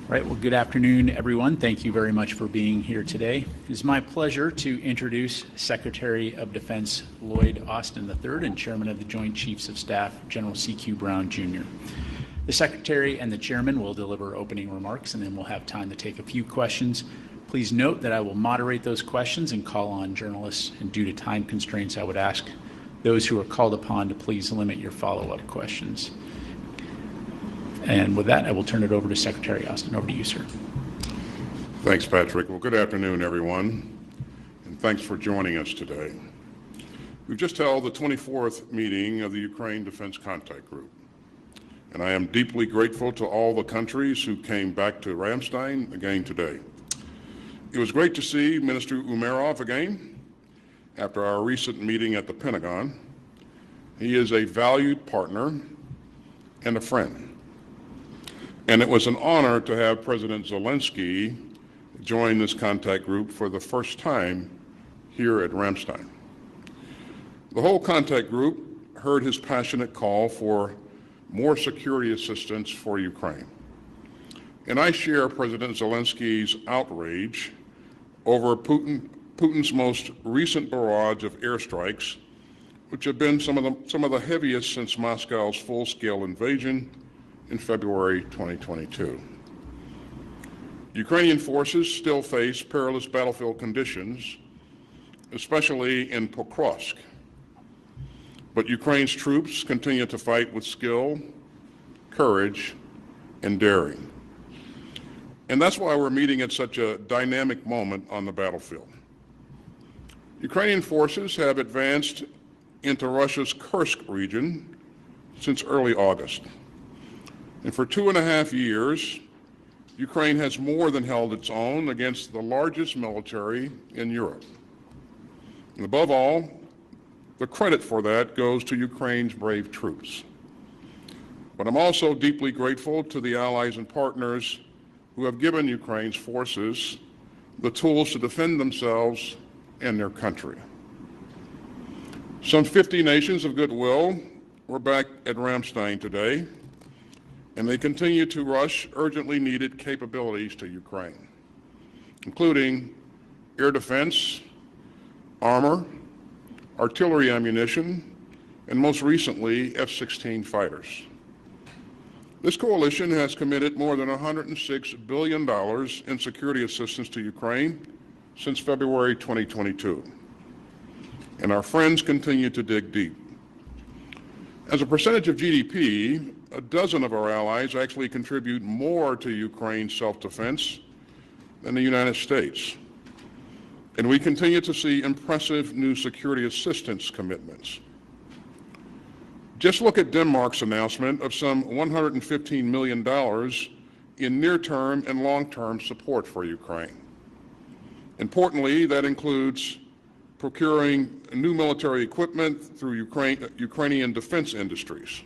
Right, well, good afternoon, everyone. Thank you very much for being here today. It is my pleasure to introduce Secretary of Defense Lloyd Austin III and Chairman of the Joint Chiefs of Staff, General C.Q. Brown, Jr. The Secretary and the Chairman will deliver opening remarks, and then we'll have time to take a few questions. Please note that I will moderate those questions and call on journalists, and due to time constraints, I would ask those who are called upon to please limit your follow-up questions. And with that, I will turn it over to Secretary Austin. Over to you, sir. Thanks, Patrick. Well, good afternoon, everyone, and thanks for joining us today. We've just held the 24th meeting of the Ukraine Defense Contact Group, and I am deeply grateful to all the countries who came back to Ramstein again today. It was great to see Minister Umerov again after our recent meeting at the Pentagon. He is a valued partner and a friend. And it was an honor to have President Zelensky join this contact group for the first time here at Ramstein. The whole contact group heard his passionate call for more security assistance for Ukraine. And I share President Zelensky's outrage over Putin's most recent barrage of airstrikes, which have been some of the heaviest since Moscow's full-scale invasion in February 2022. Ukrainian forces still face perilous battlefield conditions, especially in Pokrovsk. But Ukraine's troops continue to fight with skill, courage, and daring. And that's why we're meeting at such a dynamic moment on the battlefield. Ukrainian forces have advanced into Russia's Kursk region since early August. And for 2.5 years, Ukraine has more than held its own against the largest military in Europe. And above all, the credit for that goes to Ukraine's brave troops. But I'm also deeply grateful to the allies and partners who have given Ukraine's forces the tools to defend themselves and their country. Some 50 nations of goodwill were back at Ramstein today, and they continue to rush urgently needed capabilities to Ukraine, including air defense, armor, artillery ammunition, and most recently, F-16 fighters. This coalition has committed more than $106 billion in security assistance to Ukraine since February 2022. And our friends continue to dig deep. As a percentage of GDP, a dozen of our allies actually contribute more to Ukraine's self-defense than the United States. And we continue to see impressive new security assistance commitments. Just look at Denmark's announcement of some $115 million in near-term and long-term support for Ukraine. Importantly, that includes procuring new military equipment through Ukrainian defense industries.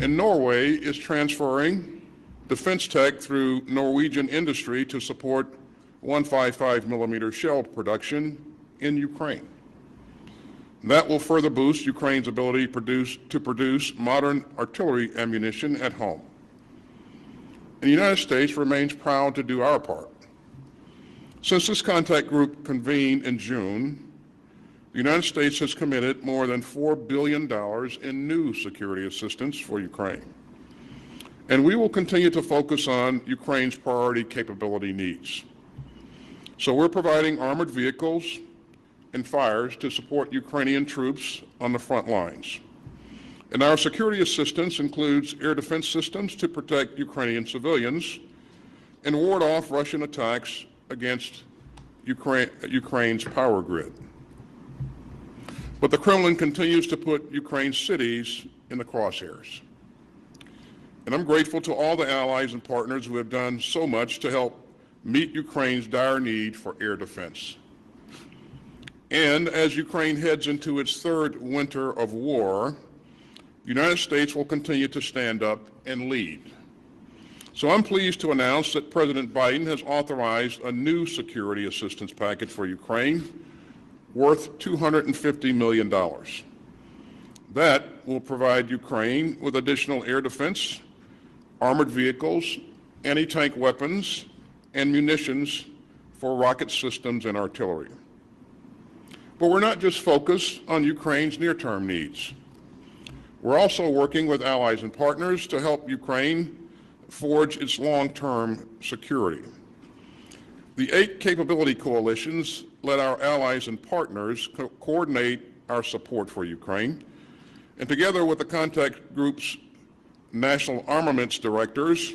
And Norway is transferring defense tech through Norwegian industry to support 155 millimeter shell production in Ukraine. That will further boost Ukraine's ability to produce modern artillery ammunition at home. And the United States remains proud to do our part. Since this contact group convened in June, the United States has committed more than $4 billion in new security assistance for Ukraine. And we will continue to focus on Ukraine's priority capability needs. So we're providing armored vehicles and fires to support Ukrainian troops on the front lines. And our security assistance includes air defense systems to protect Ukrainian civilians and ward off Russian attacks against Ukraine's power grid. But the Kremlin continues to put Ukraine's cities in the crosshairs. And I'm grateful to all the allies and partners who have done so much to help meet Ukraine's dire need for air defense. And as Ukraine heads into its third winter of war, the United States will continue to stand up and lead. So I'm pleased to announce that President Biden has authorized a new security assistance package for Ukraine worth $250 million. That will provide Ukraine with additional air defense, armored vehicles, anti-tank weapons, and munitions for rocket systems and artillery. But we're not just focused on Ukraine's near-term needs. We're also working with allies and partners to help Ukraine forge its long-term security. The 8 capability coalitions let our allies and partners coordinate our support for Ukraine, and together with the contact group's national armaments directors,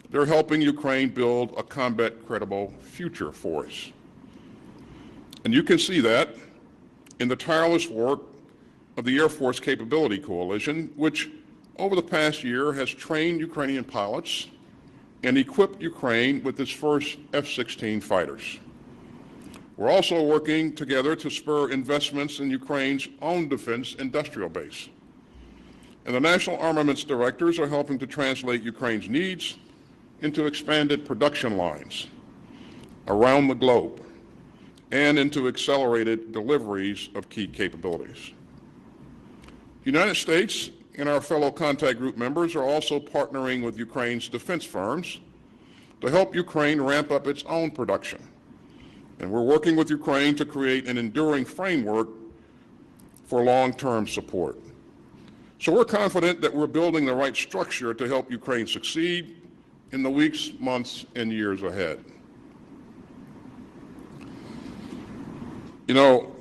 they're helping Ukraine build a combat-credible future for us. And you can see that in the tireless work of the Air Force Capability Coalition, which over the past year has trained Ukrainian pilots and equipped Ukraine with its first F-16 fighters. We're also working together to spur investments in Ukraine's own defense industrial base. And the national armaments directors are helping to translate Ukraine's needs into expanded production lines around the globe and into accelerated deliveries of key capabilities. The United States and our fellow contact group members are also partnering with Ukraine's defense firms to help Ukraine ramp up its own production. And we're working with Ukraine to create an enduring framework for long-term support. So we're confident that we're building the right structure to help Ukraine succeed in the weeks, months, and years ahead. You know,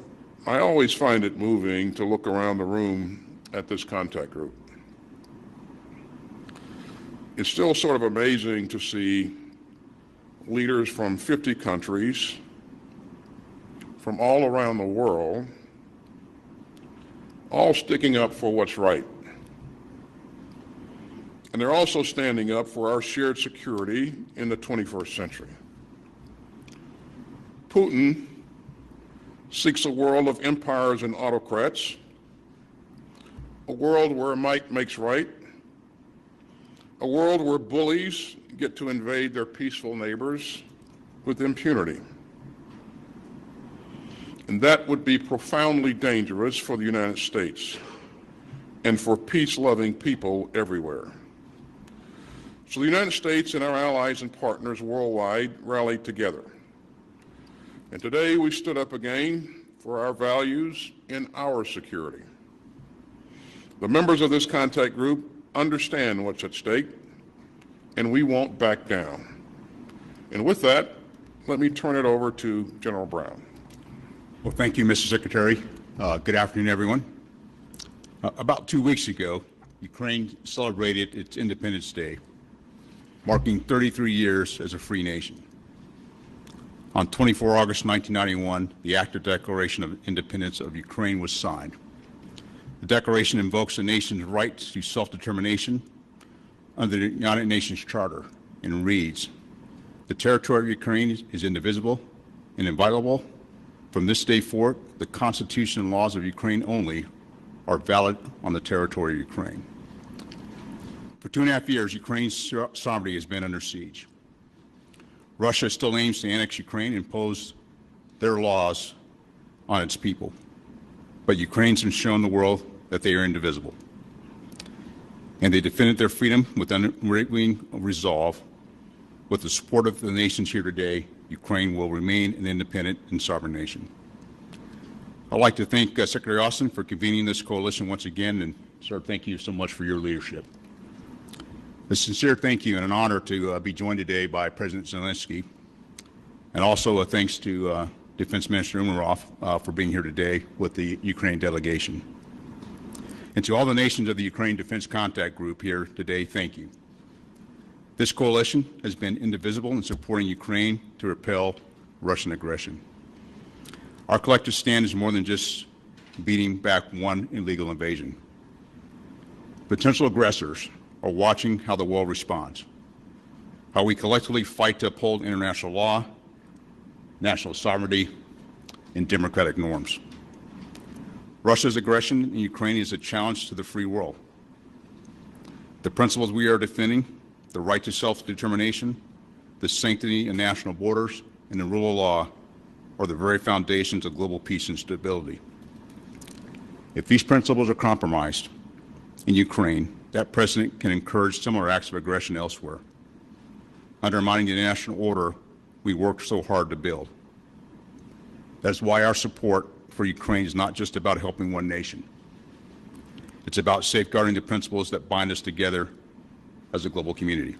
I always find it moving to look around the room at this contact group. It's still sort of amazing to see leaders from 50 countries from all around the world all sticking up for what's right. And they're also standing up for our shared security in the 21st century. Putin seeks a world of empires and autocrats, a world where might makes right, a world where bullies get to invade their peaceful neighbors with impunity. And that would be profoundly dangerous for the United States and for peace-loving people everywhere. So the United States and our allies and partners worldwide rallied together. And today we stood up again for our values and our security. The members of this contact group understand what's at stake, and we won't back down. And with that, let me turn it over to General Brown. Well, thank you, Mr. Secretary. Good afternoon, everyone. About 2 weeks ago, Ukraine celebrated its Independence Day, marking 33 years as a free nation. On 24 August 1991, the Act of Declaration of Independence of Ukraine was signed. The declaration invokes the nation's right to self-determination under the United Nations Charter and reads, "The territory of Ukraine is indivisible and inviolable. From this day forward, the Constitution and laws of Ukraine only are valid on the territory of Ukraine." For 2.5 years, Ukraine's sovereignty has been under siege. Russia still aims to annex Ukraine and impose their laws on its people. But Ukrainians have shown the world that they are indivisible. And they defended their freedom with unwavering resolve. With the support of the nations here today, Ukraine will remain an independent and sovereign nation. I'd like to thank Secretary Austin for convening this coalition once again, and sir, thank you so much for your leadership. A sincere thank you and an honor to be joined today by President Zelensky, and also a thanks to Defense Minister Umerov for being here today with the Ukraine delegation. And to all the nations of the Ukraine Defense Contact Group here today, thank you. This coalition has been indivisible in supporting Ukraine to repel Russian aggression. Our collective stand is more than just beating back one illegal invasion. Potential aggressors are watching how the world responds, how we collectively fight to uphold international law, national sovereignty, and democratic norms. Russia's aggression in Ukraine is a challenge to the free world. The principles we are defending, the right to self-determination, the sanctity of national borders, and the rule of law, are the very foundations of global peace and stability. If these principles are compromised in Ukraine, that precedent can encourage similar acts of aggression elsewhere. undermining the international order we worked so hard to build. That's why our support for Ukraine is not just about helping one nation. It's about safeguarding the principles that bind us together as a global community.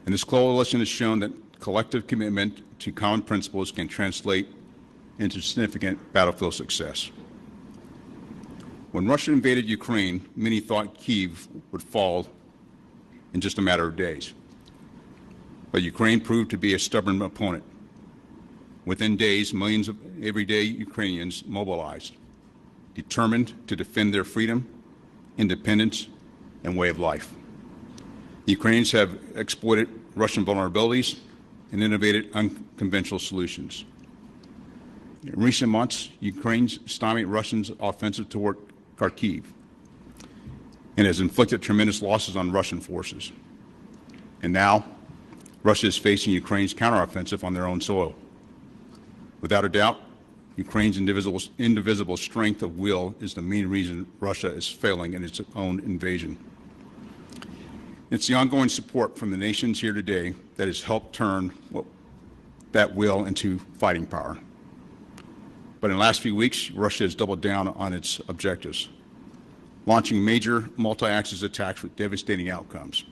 And this coalition has shown that collective commitment to common principles can translate into significant battlefield success. When Russia invaded Ukraine, many thought Kyiv would fall in just a matter of days. But Ukraine proved to be a stubborn opponent. Within days, millions of everyday Ukrainians mobilized, determined to defend their freedom, independence, and way of life. The Ukrainians have exploited Russian vulnerabilities and innovated unconventional solutions. In recent months, Ukraine's stymied Russians' offensive toward Kyiv and has inflicted tremendous losses on Russian forces. And now, Russia is facing Ukraine's counteroffensive on their own soil. Without a doubt, Ukraine's indivisible strength of will is the main reason Russia is failing in its own invasion. It's the ongoing support from the nations here today that has helped turn that will into fighting power. But in the last few weeks, Russia has doubled down on its objectives, launching major multi-axis attacks with devastating outcomes.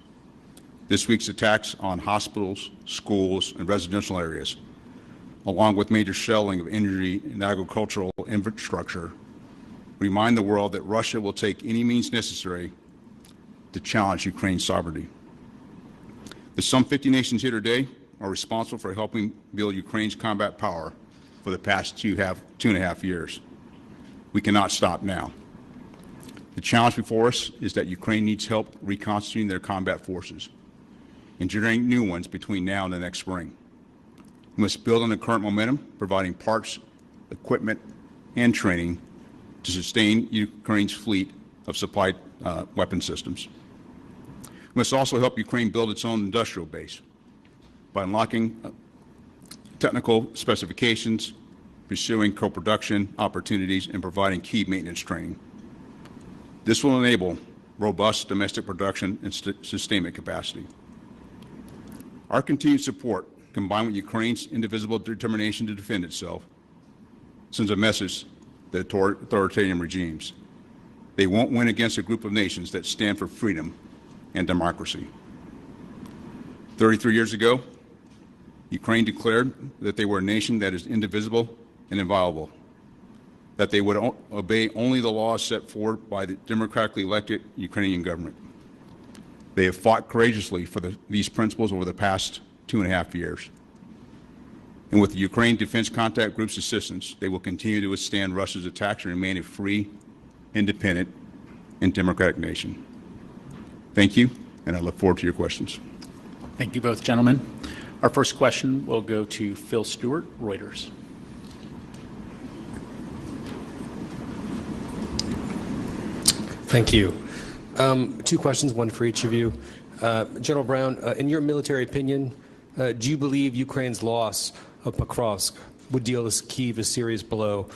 This week's attacks on hospitals, schools, and residential areas, along with major shelling of energy and agricultural infrastructure, remind the world that Russia will take any means necessary to challenge Ukraine's sovereignty. The some 50 nations here today are responsible for helping build Ukraine's combat power for the past two and a half years. We cannot stop now. The challenge before us is that Ukraine needs help reconstituting their combat forces and generating new ones between now and the next spring. We must build on the current momentum, providing parts, equipment, and training to sustain Ukraine's fleet of supplied weapon systems. We must also help Ukraine build its own industrial base by unlocking technical specifications, pursuing co-production opportunities, and providing key maintenance training. This will enable robust domestic production and sustainment capacity. Our continued support, combined with Ukraine's indivisible determination to defend itself, sends a message to authoritarian regimes. They won't win against a group of nations that stand for freedom and democracy. 33 years ago, Ukraine declared that they were a nation that is indivisible and inviolable, that they would obey only the laws set forth by the democratically elected Ukrainian government. They have fought courageously for these principles over the past 2.5 years. And with the Ukraine Defense Contact Group's assistance, they will continue to withstand Russia's attacks and remain a free, independent, and democratic nation. Thank you, and I look forward to your questions. Thank you both, gentlemen. Our first question will go to Phil Stewart, Reuters. Thank you. Two questions, one for each of you. General Brown, in your military opinion, do you believe Ukraine's loss of Pokrovsk would deal Kyiv a serious blow?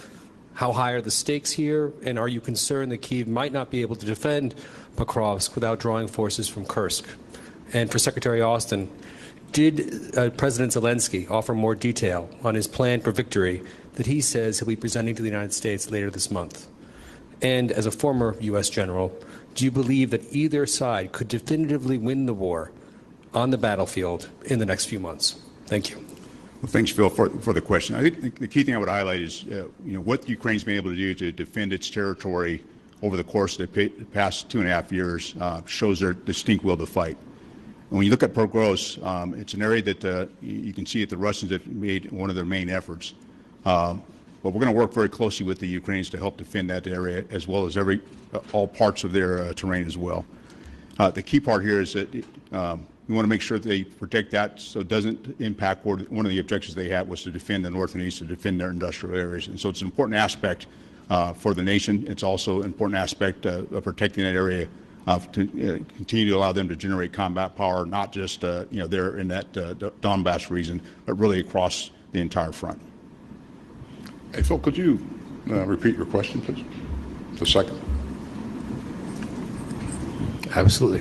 How high are the stakes here, and are you concerned that Kyiv might not be able to defend Pokrovsk without drawing forces from Kursk? And for Secretary Austin, did President Zelensky offer more detail on his plan for victory that he says he'll be presenting to the United States later this month? And as a former U.S. general, do you believe that either side could definitively win the war on the battlefield in the next few months? Thank you. Well, thanks, Phil, for the question. I think the key thing I would highlight is what Ukraine's been able to do to defend its territory over the course of the past 2.5 years shows their distinct will to fight. And when you look at Pokrovsk, it's an area that you can see that the Russians have made one of their main efforts. But we're going to work very closely with the Ukrainians to help defend that area, as well as all parts of their terrain as well. The key part here is that we want to make sure that they protect that so it doesn't impact one of the objectives they had was to defend the north and east, to defend their industrial areas. And so it's an important aspect for the nation. It's also an important aspect of protecting that area to continue to allow them to generate combat power, not just there in that Donbass region, but really across the entire front. Hey, Phil, could you repeat your question, please? The second. Absolutely.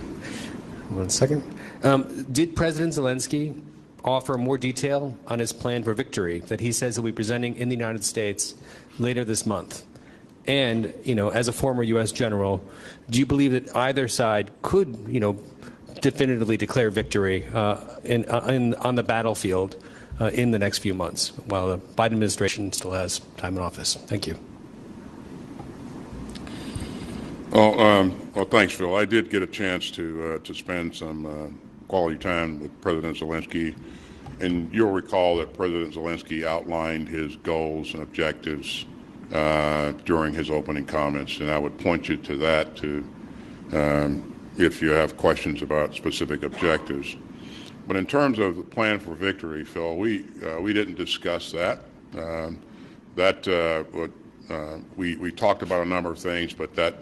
1 second. Did President Zelensky offer more detail on his plan for victory that he says he'll be presenting in the United States later this month? And, as a former U.S. general, do you believe that either side could, definitively declare victory on the battlefield in the next few months while the Biden administration still has time in office? Thank you. Well, thanks, Phil. I did get a chance to spend some quality time with President Zelensky, and you'll recall that President Zelensky outlined his goals and objectives during his opening comments, and I would point you to that if you have questions about specific objectives. But in terms of the plan for victory, Phil, we didn't discuss that. We talked about a number of things, but that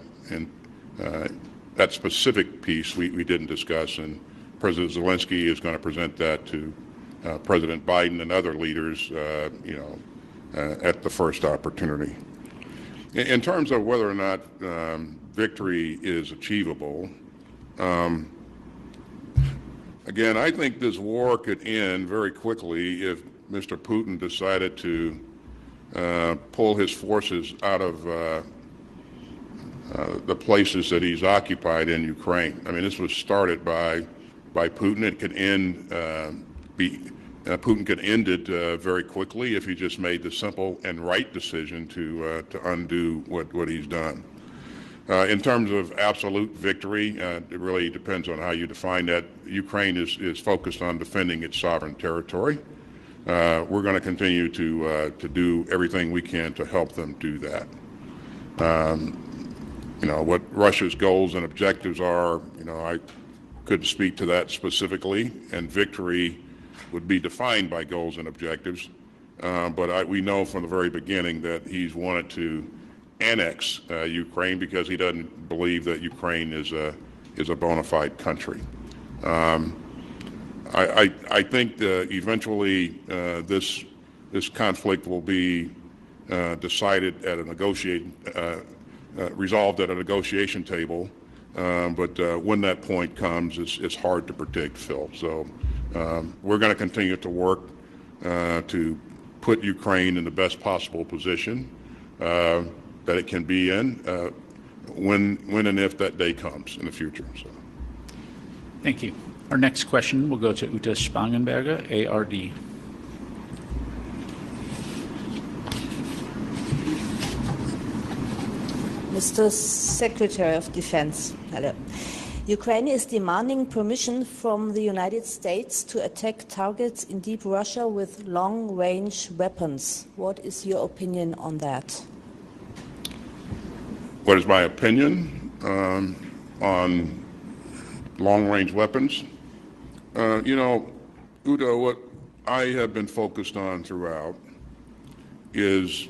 specific piece we didn't discuss, and President Zelensky is going to present that to President Biden and other leaders, at the first opportunity. In terms of whether or not victory is achievable, again, I think this war could end very quickly if Mr. Putin decided to pull his forces out of the places that he's occupied in Ukraine. I mean, this was started by Putin. It could end Putin could end it very quickly if he just made the simple and right decision to undo what he's done. In terms of absolute victory, it really depends on how you define that. Ukraine is focused on defending its sovereign territory. We're going to continue to do everything we can to help them do that. What Russia's goals and objectives are, I couldn't speak to that specifically, and victory would be defined by goals and objectives. But we know from the very beginning that he's wanted to annex Ukraine because he doesn't believe that Ukraine is a bona fide country. I think that eventually this conflict will be decided at a resolved at a negotiation table. But when that point comes, it's hard to predict, Phil. So we're going to continue to work to put Ukraine in the best possible position that it can be in when and if that day comes in the future. So. Thank you. Our next question will go to Uta Spangenberger, ARD. Mr. Secretary of Defense, hello. Ukraine is demanding permission from the United States to attack targets in deep Russia with long-range weapons. What is your opinion on that? What is my opinion on long-range weapons? Uta, what I have been focused on throughout is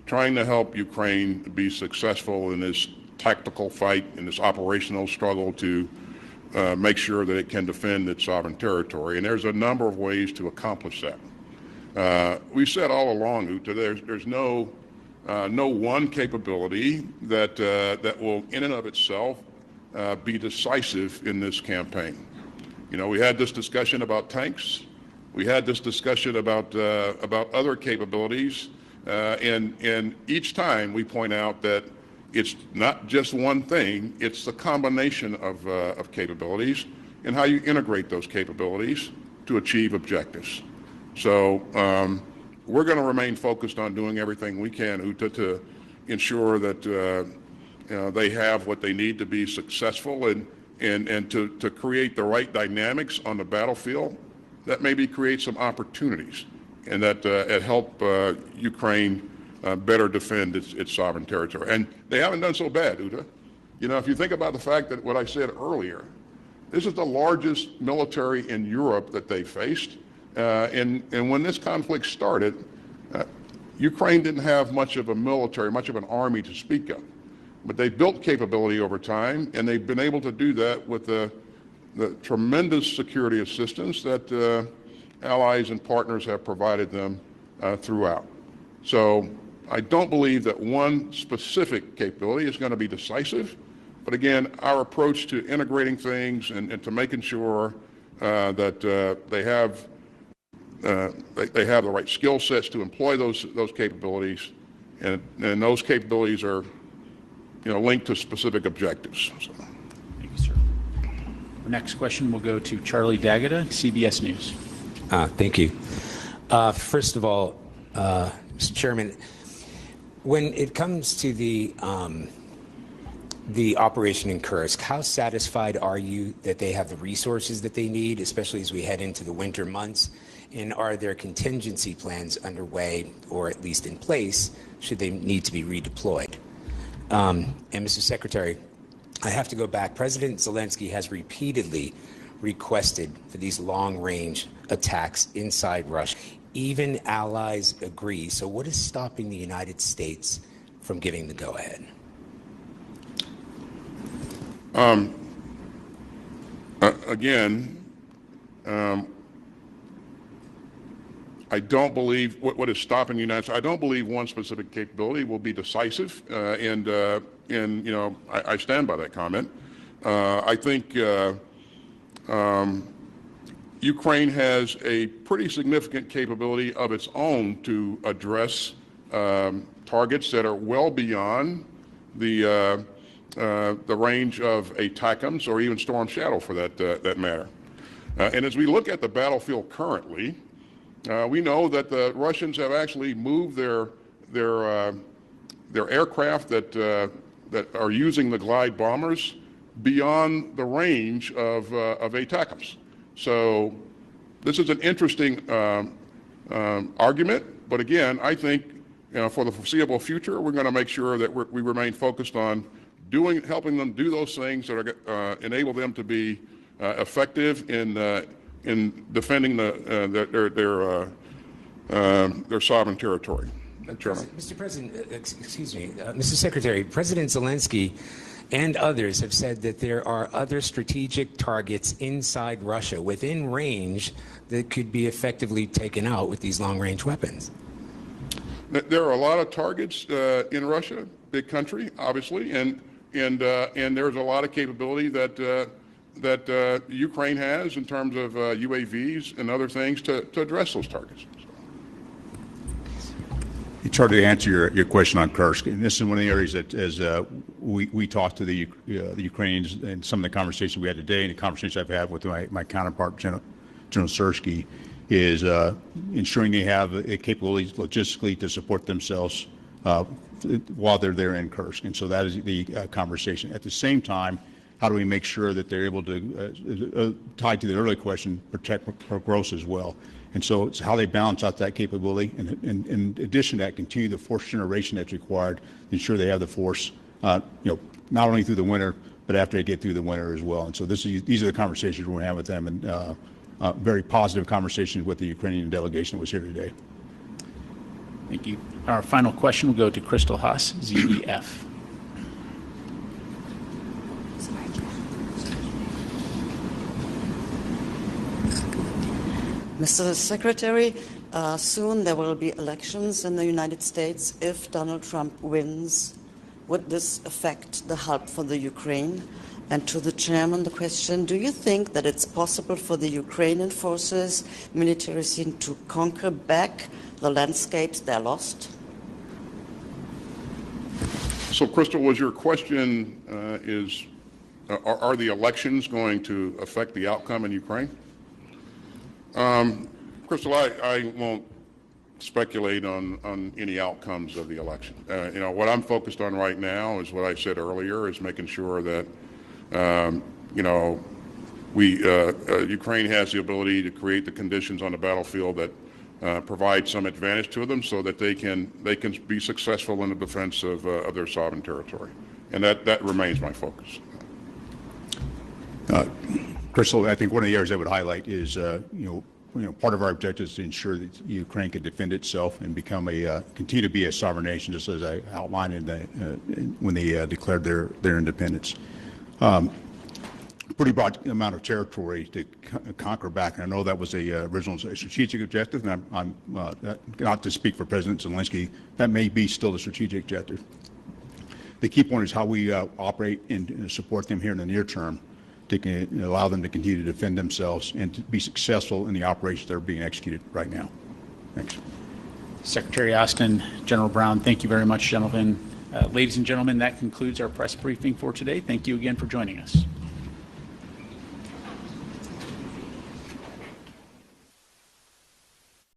trying to help Ukraine be successful in this tactical fight, in this operational struggle to make sure that it can defend its sovereign territory. And there's a number of ways to accomplish that. We said all along, Uta, there's no one capability that will in and of itself be decisive in this campaign. We had this discussion about tanks. We had this discussion about other capabilities. And each time we point out that it's not just one thing, it's the combination of capabilities and how you integrate those capabilities to achieve objectives. So we're going to remain focused on doing everything we can, Uta, to ensure that they have what they need to be successful and to create the right dynamics on the battlefield that maybe create some opportunities and that help Ukraine better defend its sovereign territory. And they haven't done so bad, Uta. If you think about the fact that what I said earlier, this is the largest military in Europe that they faced. And when this conflict started, Ukraine didn't have much of a military, much of an army to speak of. But they built capability over time, and they've been able to do that with the tremendous security assistance that allies and partners have provided them throughout. So I don't believe that one specific capability is going to be decisive. But again, our approach to integrating things and to making sure that they have the right skill sets to employ those capabilities, and those capabilities are, linked to specific objectives. So. Thank you, sir. Our next question will go to Charlie D'Agata, CBS News. Thank you. First of all, Mr. Chairman, when it comes to the operation in Kursk, how satisfied are you that they have the resources that they need, especially as we head into the winter months? And are there contingency plans underway, or at least in place, should they need to be redeployed? And Mr. Secretary, I have to go back. President Zelensky has repeatedly requested for these long-range attacks inside Russia. Even allies agree. So what is stopping the United States from giving the go-ahead? I don't believe what is stopping the United States. I don't believe one specific capability will be decisive, and I stand by that comment. I think Ukraine has a pretty significant capability of its own to address targets that are well beyond the range of ATACMS or even Storm Shadow, for that matter. And as we look at the battlefield currently, we know that the Russians have actually moved their aircraft that are using the glide bombers beyond the range of ATACMS. So this is an interesting argument, but again, I think for the foreseeable future, we're going to make sure that we remain focused on helping them do those things that are enable them to be effective in defending their sovereign territory. Mr. President, excuse me, Mr. Secretary, President Zelensky and others have said that there are other strategic targets inside Russia within range that could be effectively taken out with these long-range weapons. There are a lot of targets in Russia, big country, obviously, and there's a lot of capability that Ukraine has in terms of UAVs and other things to address those targets. Charlie, to answer your question on Kursk, and this is one of the areas that, as we talked to the Ukrainians and some of the conversations we had today, and the conversations I've had with my counterpart, General Syrskyi, is ensuring they have the capabilities logistically to support themselves while they're there in Kursk. And so that is the conversation. At the same time, how do we make sure that they're able to, tied to the earlier question, protect Pokrovsk as well? And so it's how they balance out that capability, and in addition to that, continue the force generation that's required to ensure they have the force, not only through the winter, but after they get through the winter as well. And so these are the conversations we're going to have with them, and very positive conversations with the Ukrainian delegation that was here today. Thank you. Our final question will go to Crystal Haas, ZEF. Mr. Secretary, soon there will be elections in the United States. If Donald Trump wins, would this affect the help for the Ukraine? And to the chairman, the question, do you think that it's possible for the Ukrainian forces, military scene, to conquer back the landscapes they lost? So, Crystal, was your question are the elections going to affect the outcome in Ukraine? Crystal, I won't speculate on any outcomes of the election. What I'm focused on right now is what I said earlier, is making sure that Ukraine has the ability to create the conditions on the battlefield that provide some advantage to them, so that they can be successful in the defense of their sovereign territory, and that remains my focus. Crystal, I think one of the areas I would highlight is, part of our objective is to ensure that Ukraine can defend itself and continue to be a sovereign nation, just as I outlined when they declared their independence. Pretty broad amount of territory to conquer back, and I know that was the original strategic objective, and I'm not to speak for President Zelensky, that may be still the strategic objective. The key point is how we operate and support them here in the near term. to allow them to continue to defend themselves and to be successful in the operations that are being executed right now. Thanks. Secretary Austin, General Brown, thank you very much, gentlemen. Ladies and gentlemen, that concludes our press briefing for today. Thank you again for joining us.